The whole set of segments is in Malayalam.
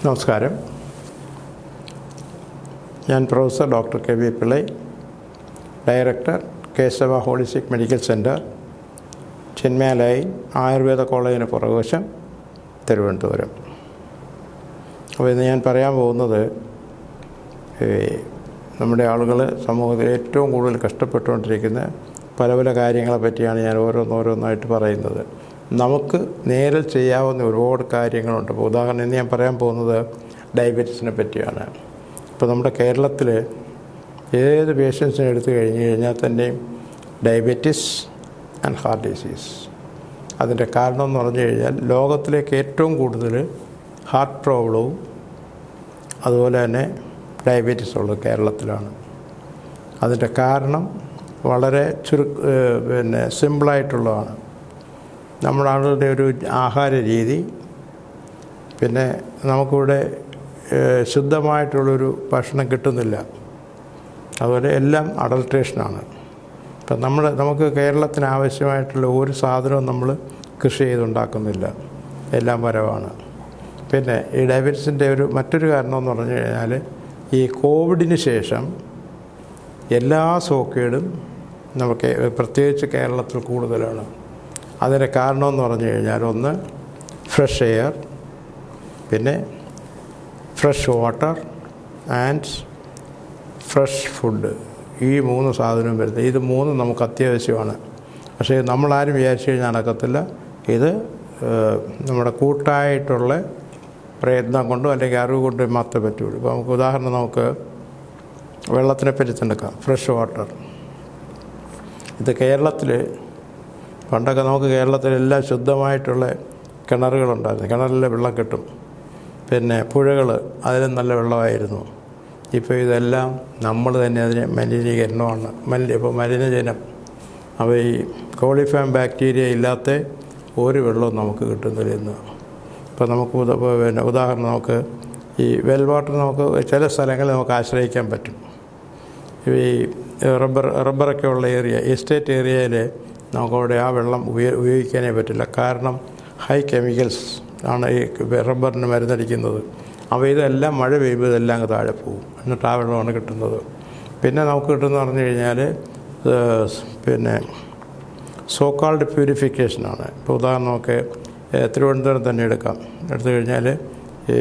നമസ്കാരം. ഞാൻ professor doctor K V. Pillai, director Keshava holistic medical centre, Chinmayalayam Ayurveda കോളേജിന് പുറകുവശം, തിരുവനന്തപുരം. അപ്പോൾ ഇന്ന് ഞാൻ പറയാൻ പോകുന്നത് നമ്മുടെ ആളുകൾ സമൂഹത്തിൽ ഏറ്റവും കൂടുതൽ കഷ്ടപ്പെട്ടുകൊണ്ടിരിക്കുന്ന പല പല കാര്യങ്ങളെ പറ്റിയാണ് ഞാൻ ഓരോന്നോരോന്നായിട്ട് പറയുന്നത്. നമുക്ക് നേരിൽ ചെയ്യാവുന്ന ഒരുപാട് കാര്യങ്ങളുണ്ട്. ഇപ്പോൾ ഉദാഹരണം ഇന്ന് ഞാൻ പറയാൻ പോകുന്നത് ഡയബറ്റീസിനെ പറ്റിയാണ്. ഇപ്പോൾ നമ്മുടെ കേരളത്തിൽ ഏത് പേഷ്യൻസിനെ എടുത്തു കഴിഞ്ഞാൽ തന്നെയും ഡയബറ്റീസ് ആൻഡ് ഹാർട്ട് ഡിസീസ്. അതിൻ്റെ കാരണം എന്ന് പറഞ്ഞു കഴിഞ്ഞാൽ ലോകത്തിലേക്ക് ഏറ്റവും കൂടുതൽ ഹാർട്ട് പ്രോബ്ലവും അതുപോലെ തന്നെ ഡയബറ്റീസ് ഉള്ളത് കേരളത്തിലാണ്. അതിൻ്റെ കാരണം വളരെ സിമ്പിളായിട്ടുള്ളതാണ്. നമ്മുടെ ആളുകളുടെ ഒരു ആഹാര രീതി, പിന്നെ നമുക്കിവിടെ ശുദ്ധമായിട്ടുള്ളൊരു ഭക്ഷണം കിട്ടുന്നില്ല, അതുപോലെ എല്ലാം അഡൾട്രേഷനാണ്. ഇപ്പം നമുക്ക് കേരളത്തിന് ആവശ്യമായിട്ടുള്ള ഒരു സാധനവും നമ്മൾ കൃഷി ചെയ്തുണ്ടാക്കുന്നില്ല, എല്ലാം വരവാണ്. പിന്നെ ഈ ഡയബറ്റീസിൻ്റെ മറ്റൊരു കാരണം എന്ന് പറഞ്ഞു കഴിഞ്ഞാൽ ഈ കോവിഡിന് ശേഷം എല്ലാ സോക്കേടും നമുക്ക് പ്രത്യേകിച്ച് കേരളത്തിൽ കൂടുതലാണ്. അതിൻ്റെ കാരണമെന്ന് പറഞ്ഞു കഴിഞ്ഞാൽ ഒന്ന് ഫ്രഷ് എയർ, പിന്നെ fresh water and fresh food. ഈ മൂന്ന് സാധനവും വരുന്നത്, ഇത് മൂന്നും നമുക്ക് അത്യാവശ്യമാണ്. പക്ഷേ നമ്മളാരും വിചാരിച്ചു കഴിഞ്ഞാൽ നടക്കത്തില്ല. ഇത് നമ്മുടെ കൂട്ടായിട്ടുള്ള പ്രയത്നം കൊണ്ടും അല്ലെങ്കിൽ അറിവ് കൊണ്ടും മാത്രമേ പറ്റുള്ളൂ. ഇപ്പോൾ നമുക്ക് ഉദാഹരണം നമുക്ക് വെള്ളത്തിനെ പറ്റി എടുക്കാം. ഫ്രഷ് വാട്ടർ, ഇത് കേരളത്തിൽ പണ്ടൊക്കെ നമുക്ക് കേരളത്തിലെല്ലാം ശുദ്ധമായിട്ടുള്ള കിണറുകളുണ്ടായിരുന്നു. കിണറിലെ വെള്ളം കിട്ടും. പിന്നെ പുഴകൾ, അതിലും നല്ല വെള്ളമായിരുന്നു. ഇപ്പോൾ ഇതെല്ലാം നമ്മൾ തന്നെ അതിന് മലിനീകരണമാണ്. ഇപ്പോൾ മലിനജലം, അപ്പോൾ ഈ കോളിഫോം ബാക്ടീരിയ ഇല്ലാത്ത ഒരു വെള്ളവും നമുക്ക് കിട്ടുന്നില്ല ഇന്ന്. ഇപ്പോൾ നമുക്ക് ഉദാഹരണം നമുക്ക് ഈ വെൽ വാട്ടർ നമുക്ക് ചില സ്ഥലങ്ങളിൽ നമുക്ക് ആശ്രയിക്കാൻ പറ്റും. ഈ റബ്ബറൊക്കെ ഉള്ള ഏരിയ, എസ്റ്റേറ്റ് ഏരിയയിൽ നമുക്കവിടെ ആ വെള്ളം ഉപയോഗിക്കാനേ പറ്റില്ല. കാരണം ഹൈ കെമിക്കൽസ് ആണ് ഈ റബ്ബറിന് മരുന്നടിക്കുന്നത്. അപ്പോൾ ഇതെല്ലാം മഴ പെയ്യുമ്പോൾ ഇതെല്ലാം അങ്ങ് താഴെ പോകും. എന്നിട്ട് ആ വെള്ളമാണ് കിട്ടുന്നത്. പിന്നെ നമുക്ക് കിട്ടുമെന്ന് പറഞ്ഞു കഴിഞ്ഞാൽ പിന്നെ സോക്കാൾഡ് പ്യൂരിഫിക്കേഷനാണ്. ഇപ്പോൾ ഉദാഹരണം നമുക്ക് തിരുവനന്തപുരം തന്നെ എടുത്തു കഴിഞ്ഞാൽ ഈ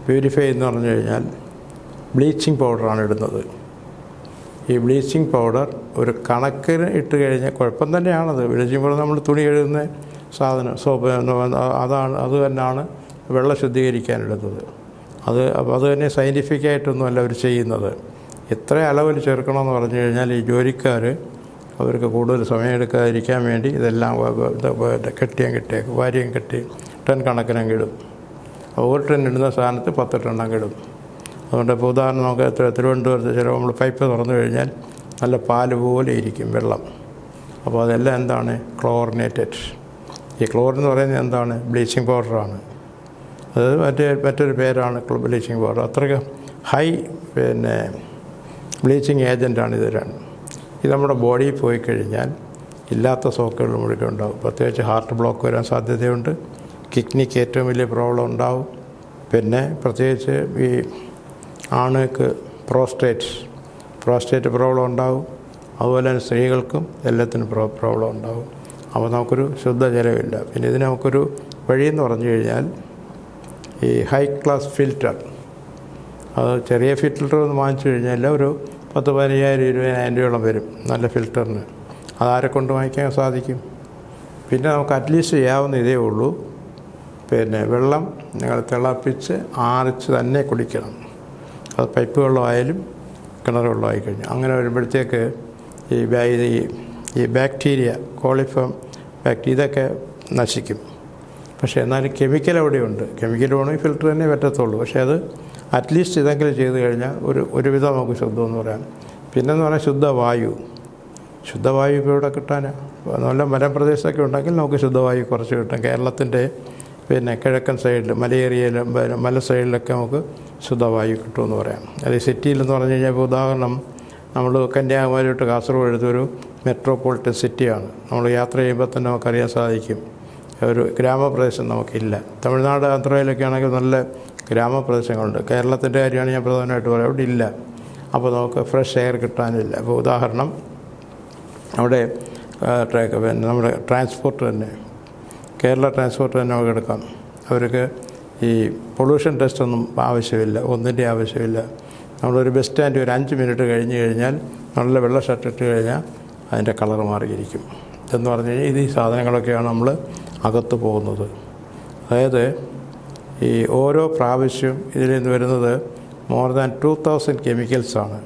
പ്യൂരിഫൈ എന്ന് പറഞ്ഞു കഴിഞ്ഞാൽ ബ്ലീച്ചിങ് പൗഡറാണ് ഇടുന്നത്. ഈ ബ്ലീച്ചിങ് പൗഡർ ഒരു കണക്കിന് ഇട്ട് കഴിഞ്ഞാൽ കുഴപ്പം തന്നെയാണത്. ബ്ലീച്ചിങ് പൗഡർ നമ്മൾ തുണി കഴുകുന്ന സാധനം, സോപ്പ്, അത് തന്നെയാണ് വെള്ളം ശുദ്ധീകരിക്കാനിടുന്നത്. അത് തന്നെ സയൻറ്റിഫിക്കായിട്ടൊന്നുമല്ല അവർ ചെയ്യുന്നത്. ഇത്ര അളവിൽ ചേർക്കണമെന്ന് പറഞ്ഞു കഴിഞ്ഞാൽ ഈ ജോലിക്കാർ അവർക്ക് കൂടുതൽ സമയം എടുക്കാതിരിക്കാൻ വേണ്ടി ഇതെല്ലാം വാരിയും കെട്ടി ടൺ കണക്കിനങ്ങ് ഇടും. ഒരു ടൺ ഇടുന്ന സ്ഥാനത്ത് 10 ടണ്ണങ്ങ് ഇടും. അതുകൊണ്ട് ഇപ്പോൾ ഉദാഹരണം നമുക്ക് തിരുവനന്തപുരത്ത് ചിലപ്പോൾ നമ്മൾ പൈപ്പ് തുറന്നു കഴിഞ്ഞാൽ നല്ല പാല് പോലെ ഇരിക്കും വെള്ളം. അപ്പോൾ അതെല്ലാം എന്താണ്? ക്ലോറിനേറ്റഡ്. ഈ ക്ലോറിൻ എന്ന് പറയുന്നത് എന്താണ്? ബ്ലീച്ചിങ് പൗഡറാണ്. അത് മറ്റൊരു പേരാണ് ബ്ലീച്ചിങ് പൗഡർ. അത്രയ്ക്ക് ഹൈ ബ്ലീച്ചിങ് ഏജൻറ്റാണ് ഇത് രണ്ടും. ഇത് നമ്മുടെ ബോഡിയിൽ പോയി കഴിഞ്ഞാൽ ഇല്ലാത്ത സോക്കുകൾ മുഴുവൻ ഉണ്ടാകും. പ്രത്യേകിച്ച് ഹാർട്ട് ബ്ലോക്ക് വരാൻ സാധ്യതയുണ്ട്. കിഡ്നിക്ക് ഏറ്റവും വലിയ പ്രോബ്ലം ഉണ്ടാവും. പിന്നെ പ്രത്യേകിച്ച് ഈ ആണുങ്ങൾക്ക് പ്രോസ്റ്റേറ്റ് പ്രോബ്ലം ഉണ്ടാവും. അതുപോലെ തന്നെ സ്ത്രീകൾക്കും എല്ലാത്തിനും പ്രോബ്ലം ഉണ്ടാവും. അപ്പോൾ നമുക്കൊരു ശുദ്ധജലമില്ല. പിന്നെ ഇതിന് നമുക്കൊരു വഴിയെന്ന് പറഞ്ഞു കഴിഞ്ഞാൽ ഈ ഹൈ ക്ലാസ് ഫിൽറ്റർ, അത് ചെറിയ ഫിൽറ്റർ ഒന്ന് വാങ്ങിച്ചു കഴിഞ്ഞാൽ ഒരു 10,000-15,000 രൂപയോളം വരും നല്ല ഫിൽറ്ററിന്. അതാരെ കൊണ്ട് വാങ്ങിക്കാൻ സാധിക്കും? പിന്നെ നമുക്ക് അറ്റ്ലീസ്റ്റ് ചെയ്യാവുന്ന ഇതേ ഉള്ളൂ. പിന്നെ വെള്ളം നിങ്ങൾ തിളപ്പിച്ച് ആറിച്ച് തന്നെ കുടിക്കണം. അത് പൈപ്പ് വെള്ളമായാലും കിണർ വെള്ളമായി കഴിഞ്ഞു. അങ്ങനെ വരുമ്പോഴത്തേക്ക് ഈ ബാക്ടീരിയ, കോളിഫോം ബാക്ടീരിയ, ഇതൊക്കെ നശിക്കും. പക്ഷേ എന്നാലും കെമിക്കൽ അവിടെയുണ്ട്. കെമിക്കൽ വേണമെങ്കിൽ ഫിൽറ്റർ തന്നെ പറ്റത്തുള്ളൂ. പക്ഷേ അത് അറ്റ്ലീസ്റ്റ് ഇതെങ്കിലും ചെയ്ത് കഴിഞ്ഞാൽ ഒരുവിധം നമുക്ക് ശുദ്ധമെന്ന് പറയാം. പിന്നെന്ന് പറഞ്ഞാൽ ശുദ്ധവായു ഇപ്പോൾ ഇവിടെ കിട്ടാനാണ്. നല്ല മലപ്രദേശമൊക്കെ ഉണ്ടെങ്കിൽ നമുക്ക് ശുദ്ധവായു കുറച്ച് കിട്ടും. കേരളത്തിൻ്റെ പിന്നെ കിഴക്കൻ സൈഡിൽ മല സൈഡിലൊക്കെ നമുക്ക് ശുദ്ധവായു കിട്ടുമെന്ന് പറയാം. അത് സിറ്റിയിലെന്ന് പറഞ്ഞു കഴിഞ്ഞാൽ ഇപ്പോൾ ഉദാഹരണം നമ്മൾ കന്യാകുമാരി തൊട്ട് കാസർഗോഡ് എടുത്തൊരു മെട്രോപൊളിറ്റൻ സിറ്റിയാണ്. നമ്മൾ യാത്ര ചെയ്യുമ്പോൾ തന്നെ നമുക്കറിയാൻ സാധിക്കും ഒരു ഗ്രാമപ്രദേശം നമുക്കില്ല. തമിഴ്നാട് ആന്ധ്രയിലൊക്കെ ആണെങ്കിൽ നല്ല ഗ്രാമപ്രദേശങ്ങളുണ്ട്. കേരളത്തിൻ്റെ കാര്യമാണ് ഞാൻ പ്രധാനമായിട്ട് പറയുക, അവിടെ ഇല്ല. അപ്പോൾ നമുക്ക് ഫ്രഷ് എയർ കിട്ടാനില്ല. അപ്പോൾ ഉദാഹരണം അവിടെ പിന്നെ നമ്മുടെ ട്രാൻസ്പോർട്ട് തന്നെ, കേരള ട്രാൻസ്പോർട്ട് തന്നെ നമുക്ക് എടുക്കാം. അവർക്ക് ഈ പൊല്യൂഷൻ ടെസ്റ്റൊന്നും ആവശ്യമില്ല, ഒന്നിൻ്റെ ആവശ്യമില്ല. നമ്മളൊരു ബസ് സ്റ്റാൻഡ് ഒരു 5 മിനിറ്റ് കഴിഞ്ഞ് കഴിഞ്ഞാൽ നല്ല വെള്ള ഷർട്ട് ഇട്ട് കഴിഞ്ഞാൽ അതിൻ്റെ കളർ മാറിയിരിക്കും. എന്ന് പറഞ്ഞു കഴിഞ്ഞാൽ ഈ സാധനങ്ങളൊക്കെയാണ് നമ്മൾ അകത്ത് പോകുന്നത്. അതായത് ഈ ഓരോ പ്രാവശ്യവും ഇതിൽ നിന്ന് വരുന്നത് മോർ ദാൻ 2000 കെമിക്കൽസാണ്.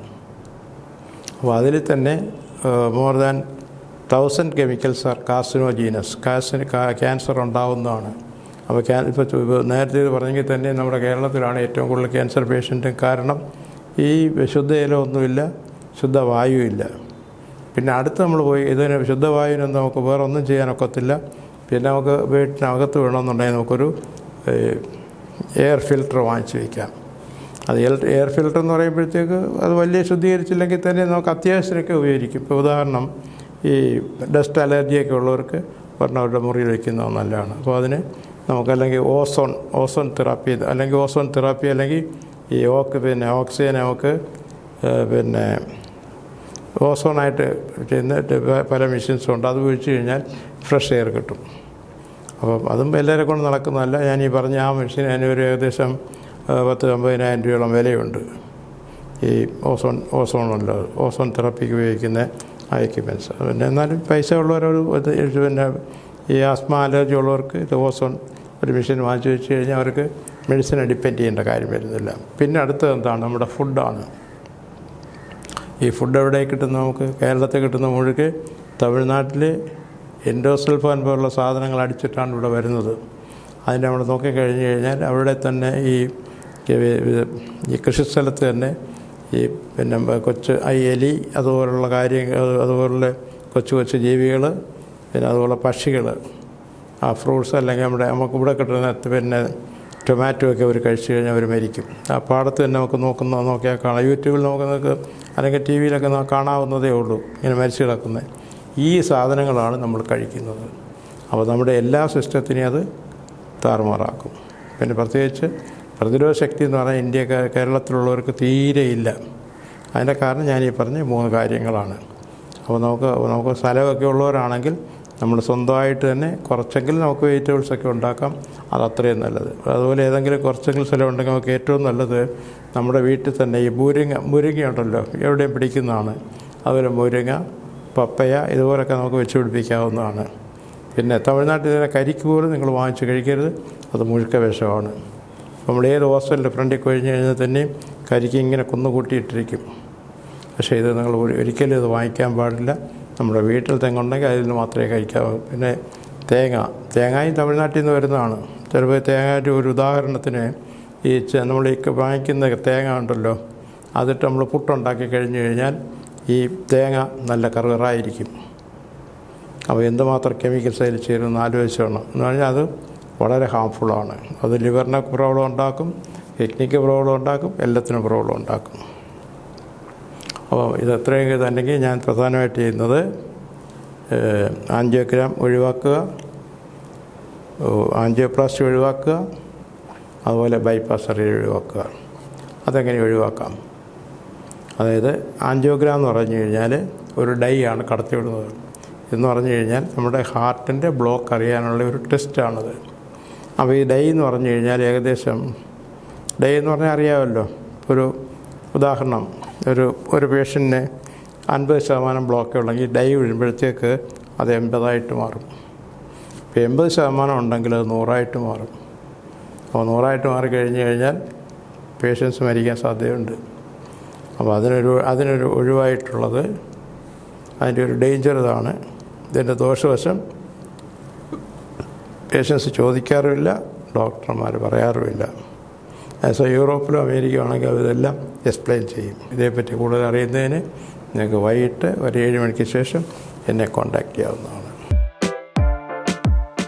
അപ്പോൾ അതിൽ തന്നെ more than 1000 chemicals are carcinogenous, cancer ഉണ്ടാവുന്നതാണ്. അപ്പോൾ ഇപ്പോൾ നേരത്തെ പറഞ്ഞെങ്കിൽ തന്നെ നമ്മുടെ കേരളത്തിലാണ് ഏറ്റവും കൂടുതൽ ക്യാൻസർ പേഷ്യൻറ്റും. കാരണം ഈ ശുദ്ധ ഒന്നുമില്ല, ശുദ്ധവായുവില്ല. പിന്നെ അടുത്ത് നമ്മൾ പോയി ഇതിന് ശുദ്ധവായുവിനൊന്നും നമുക്ക് വേറെ ഒന്നും ചെയ്യാനൊക്കത്തില്ല. പിന്നെ നമുക്ക് വീട്ടിനകത്ത് വേണമെന്നുണ്ടെങ്കിൽ നമുക്കൊരു എയർ ഫിൽറ്റർ വാങ്ങിച്ച് വയ്ക്കാം. അത് എയർ ഫിൽറ്റർ എന്ന് പറയുമ്പോഴത്തേക്ക് അത് വലിയ ശുദ്ധീകരിച്ചില്ലെങ്കിൽ തന്നെ നമുക്ക് അത്യാവശ്യമൊക്കെ ഉപയോഗിക്കും. ഇപ്പോൾ ഉദാഹരണം ഈ ഡസ്റ്റ് അലർജിയൊക്കെ ഉള്ളവർക്ക് പറഞ്ഞ അവരുടെ മുറിയിൽ വയ്ക്കുന്നത് നല്ലതാണ്. അപ്പോൾ അതിന് നമുക്കല്ലെങ്കിൽ ഓസോൺ തെറാപ്പി അല്ലെങ്കിൽ ഈ ഓക്സിജൻ നമുക്ക് പിന്നെ ഓസോണായിട്ട് ചെയ്യുന്ന പല മെഷീൻസും ഉണ്ട്. അത് ഉപയോഗിച്ച് കഴിഞ്ഞാൽ ഫ്രഷ് എയർ കിട്ടും. അപ്പം അതും എല്ലാവരെ കൊണ്ട് നടക്കുന്നതല്ല. ഞാൻ ഈ പറഞ്ഞ ആ മെഷീൻ അതിനൊരു ഏകദേശം 10,000-50,000 രൂപയോളം വിലയുണ്ട്. ഈ ഓസോൺ തെറാപ്പിക്ക് ഉപയോഗിക്കുന്ന ആ എക്യുപ്മെൻറ്റ്സ്. പിന്നെ എന്നാലും പൈസ ഉള്ളവരൊരു പിന്നെ ഈ ആസ്മ അലർജി ഉള്ളവർക്ക് ഇത് ഒരു മെഷീൻ വാങ്ങിച്ചു വെച്ച് കഴിഞ്ഞാൽ അവർക്ക് മെഡിസിനെ ഡിപ്പെൻഡ് ചെയ്യേണ്ട കാര്യം വരുന്നില്ല. പിന്നെ അടുത്തത് എന്താണ്? നമ്മുടെ ഫുഡാണ്. ഈ ഫുഡ് എവിടെ കിട്ടുന്ന നമുക്ക് കേരളത്തിൽ കിട്ടുന്ന മുഴുക്കെ തമിഴ്നാട്ടിൽ എൻഡോസൾഫാൻ പോലുള്ള സാധനങ്ങൾ അടിച്ചിട്ടാണ് ഇവിടെ വരുന്നത്. അതിൻ്റെ നമ്മൾ നോക്കിക്കഴിഞ്ഞ് കഴിഞ്ഞാൽ അവിടെ തന്നെ ഈ കൃഷിസ്ഥലത്ത് തന്നെ ഈ പിന്നെ എലി അതുപോലുള്ള കാര്യങ്ങൾ, അതുപോലെ കൊച്ചു ജീവികൾ, പിന്നെ അതുപോലെ പക്ഷികൾ, ആ ഫ്രൂട്ട്സ് അല്ലെങ്കിൽ നമുക്ക് ഇവിടെ കിട്ടുന്ന പിന്നെ ടൊമാറ്റോ ഒക്കെ അവർ കഴിച്ചു കഴിഞ്ഞാൽ അവർ മരിക്കും. ആ പാടത്ത് തന്നെ നമുക്ക് നോക്കിയാൽ കാണാം. യൂട്യൂബിൽ നമുക്ക് അല്ലെങ്കിൽ ടി വിയിലൊക്കെ കാണാവുന്നതേ ഉള്ളൂ ഇങ്ങനെ മരിച്ചു കിടക്കുന്നത്. ഈ സാധനങ്ങളാണ് നമ്മൾ കഴിക്കുന്നത്. അപ്പോൾ നമ്മുടെ എല്ലാ സിസ്റ്റത്തിനെയും അത് താറുമാറാക്കും. പിന്നെ പ്രത്യേകിച്ച് പ്രതിരോധ ശക്തി എന്ന് പറഞ്ഞാൽ കേരളത്തിലുള്ളവർക്ക് തീരെയില്ല. അതിൻ്റെ കാരണം ഞാൻ ഈ പറഞ്ഞ 3 കാര്യങ്ങളാണ്. അപ്പോൾ നമുക്ക് സ്ഥലമൊക്കെ ഉള്ളവരാണെങ്കിൽ നമ്മൾ സ്വന്തമായിട്ട് തന്നെ കുറച്ചെങ്കിലും നമുക്ക് വെജിറ്റബിൾസൊക്കെ ഉണ്ടാക്കാം. അത് അത്രയും നല്ലത്. അതുപോലെ ഏതെങ്കിലും കുറച്ചെങ്കിലും സ്ഥലം ഉണ്ടെങ്കിൽ നമുക്ക് ഏറ്റവും നല്ലത് നമ്മുടെ വീട്ടിൽ തന്നെ ഈ മുരിങ്ങ ഉണ്ടല്ലോ, എവിടെയും പിടിക്കുന്നതാണ്. അതുപോലെ മുരിങ്ങ, പപ്പയ ഇതുപോലൊക്കെ നമുക്ക് വെച്ച് പിടിപ്പിക്കാവുന്നതാണ്. പിന്നെ തമിഴ്നാട്ടിൽ തന്നെ കരിക്ക് പോലും നിങ്ങൾ വാങ്ങിച്ച് കഴിക്കരുത്, അത് മുഴുക്ക വിഷമാണ്. നമ്മൾ ഏത് ഹോസ്റ്റലിൻ്റെ ഫ്രണ്ടിൽ കഴിഞ്ഞ് കഴിഞ്ഞാൽ തന്നെയും കരിക്ക് ഇങ്ങനെ കുന്നുകൂട്ടിയിട്ടിരിക്കും. പക്ഷേ ഇത് നിങ്ങൾ ഒരിക്കലും ഇത് വാങ്ങിക്കാൻ പാടില്ല. നമ്മുടെ വീട്ടിൽ തെങ്ങുണ്ടെങ്കിൽ അതിൽ നിന്ന് മാത്രമേ കഴിക്കാവൂ. പിന്നെ തേങ്ങയും തമിഴ്നാട്ടിൽ നിന്ന് വരുന്നതാണ്. ചിലപ്പോൾ തേങ്ങയുടെ ഒരു ഉദാഹരണത്തിന് ഈ നമ്മൾ ഈ വാങ്ങിക്കുന്ന തേങ്ങ ഉണ്ടല്ലോ, അതിട്ട് നമ്മൾ പുട്ടുണ്ടാക്കി കഴിഞ്ഞ് കഴിഞ്ഞാൽ ഈ തേങ്ങ നല്ല കറുകറായിരിക്കും. അപ്പോൾ എന്തുമാത്രം കെമിക്കൽസ് അതിൽ ചേരുമെന്ന് ആലോചിച്ചോണം. എന്ന് പറഞ്ഞാൽ അത് വളരെ ഹാംഫുള്ളാണ്. അത് ലിവറിന് പ്രോബ്ലം ഉണ്ടാക്കും, കിഡ്നിക്ക് പ്രോബ്ലം ഉണ്ടാക്കും, എല്ലാത്തിനും പ്രോബ്ലം ഉണ്ടാക്കും. അപ്പോൾ ഇത് എത്രയും ഇതുണ്ടെങ്കിൽ ഞാൻ പ്രധാനമായിട്ട് ചെയ്യുന്നത് ആൻജിയോഗ്രാം ഒഴിവാക്കുക, ആൻജിയോപ്ലാസ്റ്റി ഒഴിവാക്കുക, അതുപോലെ ബൈപ്പാസ് സർജറി ഒഴിവാക്കുക. അതെങ്ങനെ ഒഴിവാക്കാം? അതായത് ആൻജിയോഗ്രാം എന്ന് പറഞ്ഞു കഴിഞ്ഞാൽ ഒരു ഡൈ ആണ് കടത്തിവിടുന്നത്. എന്ന് പറഞ്ഞു കഴിഞ്ഞാൽ നമ്മുടെ ഹാർട്ടിൻ്റെ ബ്ലോക്ക് അറിയാനുള്ള ഒരു ടെസ്റ്റാണത്. അപ്പോൾ ഈ ഡൈ എന്ന് പറഞ്ഞു കഴിഞ്ഞാൽ ഏകദേശം ഡൈ എന്ന് പറഞ്ഞാൽ അറിയാമല്ലോ. ഒരു ഉദാഹരണം, ഒരു പേഷ്യൻറ്റിന് 50% ബ്ലോക്കേ ഉള്ളെങ്കിൽ ഡൈ വീഴുമ്പോഴത്തേക്ക് അത് 80 മാറും. ഇപ്പോൾ 80% ഉണ്ടെങ്കിൽ അത് 100 മാറും. അപ്പോൾ 100 മാറിക്കഴിഞ്ഞ് കഴിഞ്ഞാൽ പേഷ്യൻസ് മരിക്കാൻ സാധ്യതയുണ്ട്. അപ്പോൾ അതിനൊരു ഒഴിവായിട്ടുള്ളത്, അതിൻ്റെ ഒരു ഡേഞ്ചർ ഇതാണ്. ഇതിൻ്റെ ദോഷവശം പേഷ്യൻസ് ചോദിക്കാറുമില്ല, ഡോക്ടർമാർ പറയാറുമില്ല. യൂറോപ്പിലും അമേരിക്കയിലും ആണെങ്കിൽ ഇതെല്ലാം എക്സ്പ്ലെയിൻ ചെയ്യും. ഇതേപ്പറ്റി കൂടുതൽ അറിയുന്നതിന് നിങ്ങൾക്ക് വൈകിട്ട് ഒരു 7 മണിക്ക് ശേഷം എന്നെ കോൺടാക്റ്റ് ചെയ്യാവുന്നതാണ്.